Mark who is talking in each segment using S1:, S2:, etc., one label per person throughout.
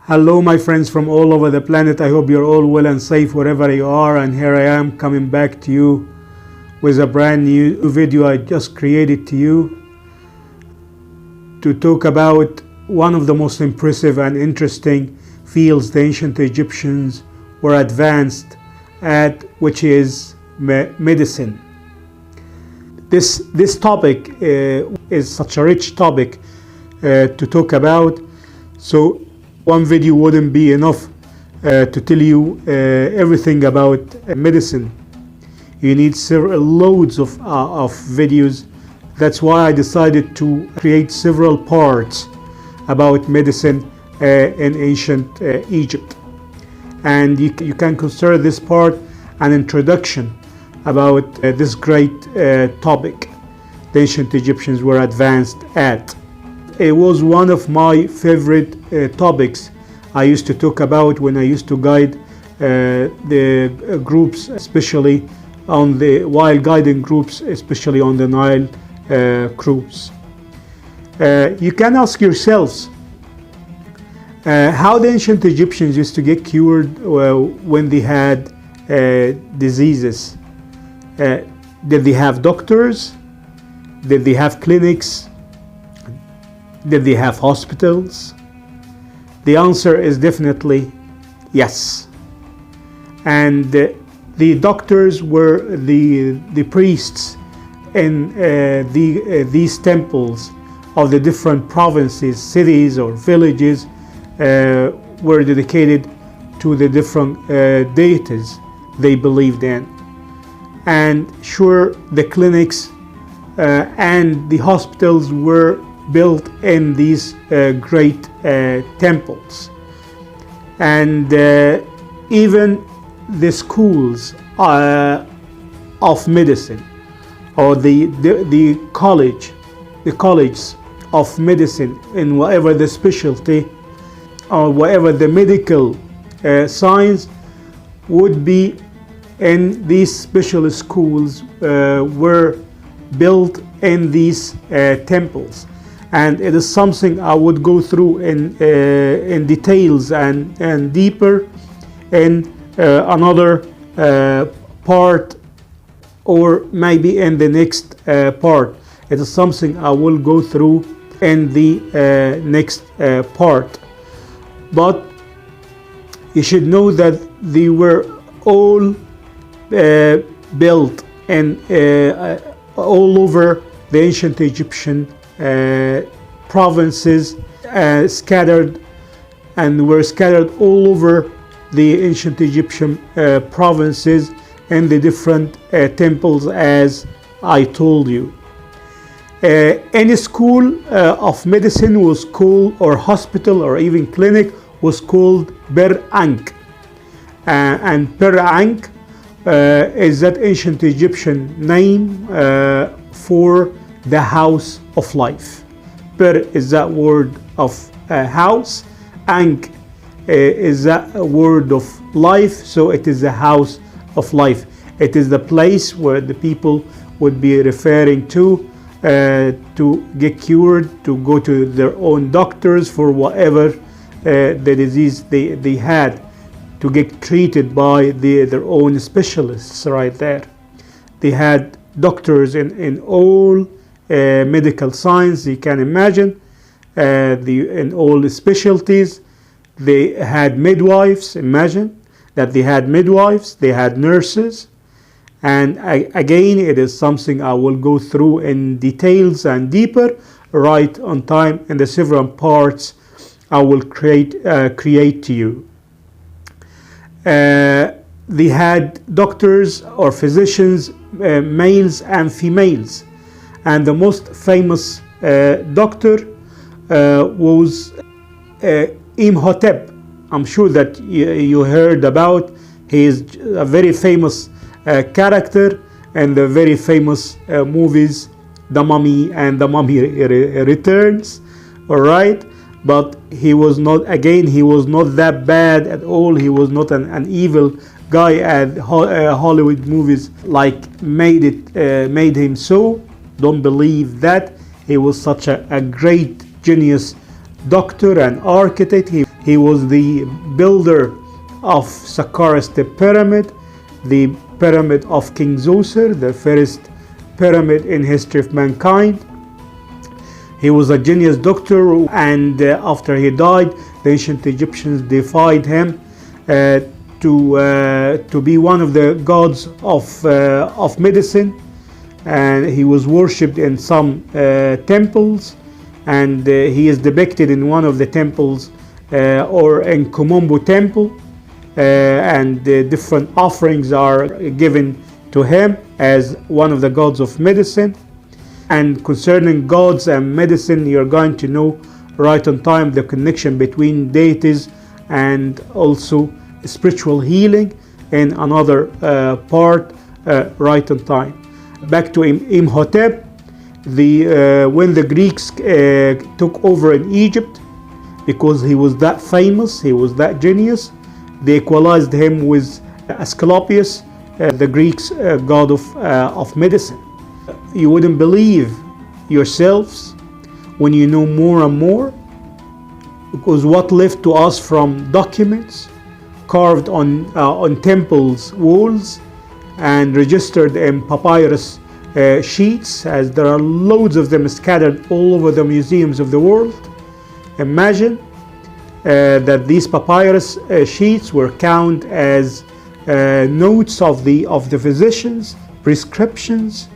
S1: Hello my friends from all over the planet. I hope you're all well and safe wherever you are, and here I am coming back to you with a brand new video I just created to you to talk about one of the most impressive and interesting fields the ancient Egyptians were advanced at, which is medicine. This topic is such a rich topic to talk about, so one video wouldn't be enough to tell you everything about medicine. You need loads of videos. That's why I decided to create several parts about medicine in ancient Egypt. And you can consider this part an introduction about this great topic the ancient Egyptians were advanced at. It was one of my favorite topics I used to talk about when I used to guide the groups, especially while guiding groups, especially on the Nile cruise. You can ask yourselves how the ancient Egyptians used to get cured when they had diseases. Did they have doctors? Did they have clinics? Did they have hospitals? The answer is definitely yes. And the doctors were the priests in these temples of the different provinces, cities or villages were dedicated to the different deities they believed in. And sure, the clinics and the hospitals were built in these great temples, and even the schools of medicine, or the colleges of medicine, in whatever the specialty or whatever the medical science would be, in these special schools were built in these temples. And it is something I would go through in details and deeper in another part, or maybe in the next part. It is something I will go through in the next part. But you should know that they were all built in all over the ancient Egyptian provinces, scattered all over the ancient Egyptian provinces and the different temples, as I told you. Any school of medicine was called, or hospital or even clinic, was called Bir Ankh. And Bir Ankh is that ancient Egyptian name for the house of life. Per is that word of house, Ankh is that word of life, so it is the house of life. It is the place where the people would be referring to get cured, to go to their own doctors for whatever the disease they had, to get treated by their own specialists right there. They had doctors in all medical science you can imagine, in all the specialties. They had midwives. Imagine that they had midwives, they had nurses. And again, it is something I will go through in details and deeper right on time in the several parts I will create to you. They had doctors or physicians, males and females. And the most famous doctor was Imhotep. I'm sure that you heard about. He is a very famous character in the very famous movies, The Mummy and The Mummy Returns. All right, but he was not that bad at all. He was not an evil guy, and Hollywood movies made him so. Don't believe that. He was such a great genius doctor and architect. He was the builder of Saqqara's pyramid, the pyramid of King Zoser, the first pyramid in history of mankind. He was a genius doctor, and after he died, the ancient Egyptians deified him to be one of the gods of medicine, and he was worshipped in some temples, and he is depicted in one of the temples or in Komombo temple, and different offerings are given to him as one of the gods of medicine. And concerning gods and medicine, you're going to know right on time the connection between deities and also spiritual healing in another part right on time. Back to Imhotep, when the Greeks took over in Egypt, because he was that famous, he was that genius, they equalized him with Asclepius, the Greeks' god of medicine. You wouldn't believe yourselves when you know more and more, because what left to us from documents carved on temples' walls and registered in papyrus sheets, as there are loads of them scattered all over the museums of the world. Imagine that these papyrus sheets were counted as notes of the physicians, prescriptions,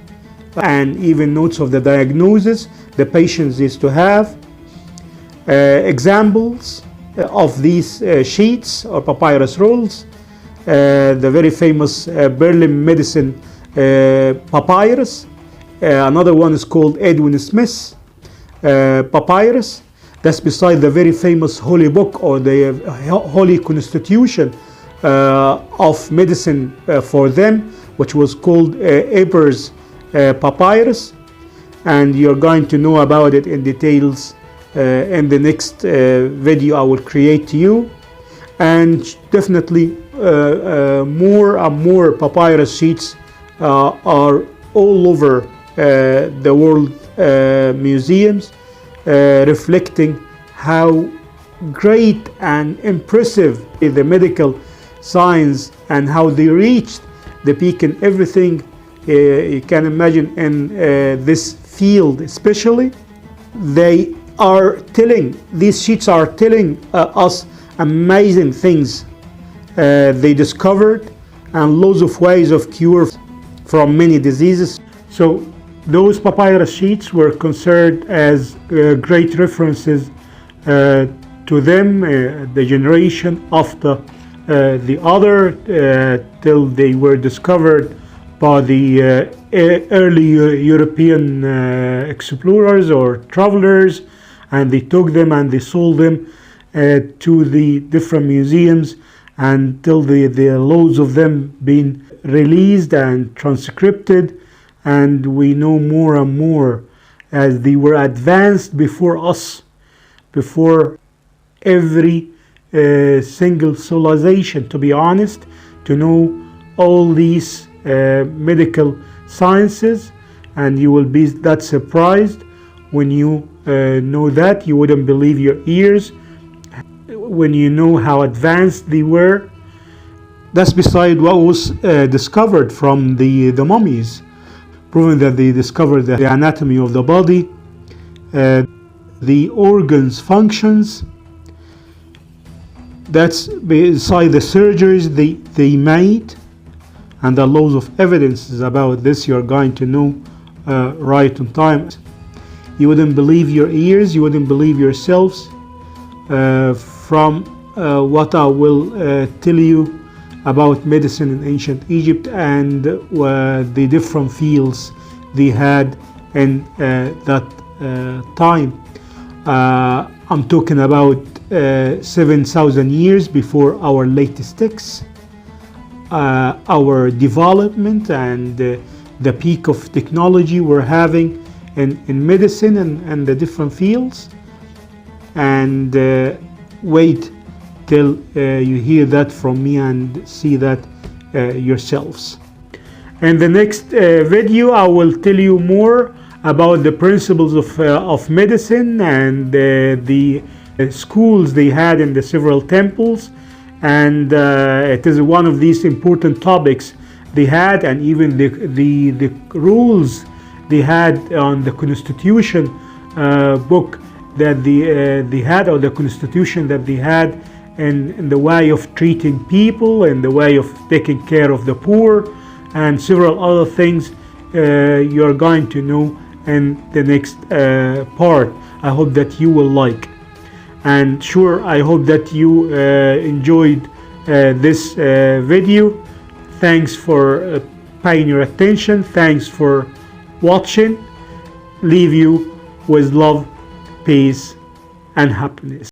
S1: and even notes of the diagnosis the patients used to have. Examples of these sheets or papyrus rolls, the very famous Berlin medicine papyrus. Another one is called Edwin Smith's papyrus. That's beside the very famous Holy Book or the Holy Constitution of medicine for them, which was called Ebers Papyrus, and you're going to know about it in details in the next video I will create to you. And definitely more and more papyrus sheets are all over the world museums, reflecting how great and impressive the medical science and how they reached the peak in everything you can imagine in this field. Especially, these sheets are telling us amazing things they discovered and loads of ways of cure from many diseases. So those papyrus sheets were considered as great references to them, the generation after the other, till they were discovered by the early European explorers or travelers, and they took them and they sold them to the different museums until the loads of them being released and transcribed, and we know more and more as they were advanced before us, before every single civilization, to be honest, to know all these medical sciences. And you will be that surprised when you know that. You wouldn't believe your ears when you know how advanced they were. That's beside what was discovered from the mummies, proving that they discovered the anatomy of the body, the organs functions. That's beside the surgeries they made, and the loads of evidences about this you're going to know right on time. You wouldn't believe your ears, you wouldn't believe yourselves from what I will tell you about medicine in ancient Egypt and the different fields they had in that time. I'm talking about 7,000 years before our latest texts, our development and the peak of technology we're having in medicine and the different fields. And wait till you hear that from me and see that yourselves. In the next video I will tell you more about the principles of medicine and the schools they had in the several temples, and it is one of these important topics they had, and even the rules they had on the constitution book that they had, or the constitution that they had, in the way of treating people and the way of taking care of the poor and several other things you're going to know in the next part. I hope that you will like. And sure, I hope that you enjoyed this video. Thanks for paying your attention. Thanks for watching. Leave you with love, peace, and happiness.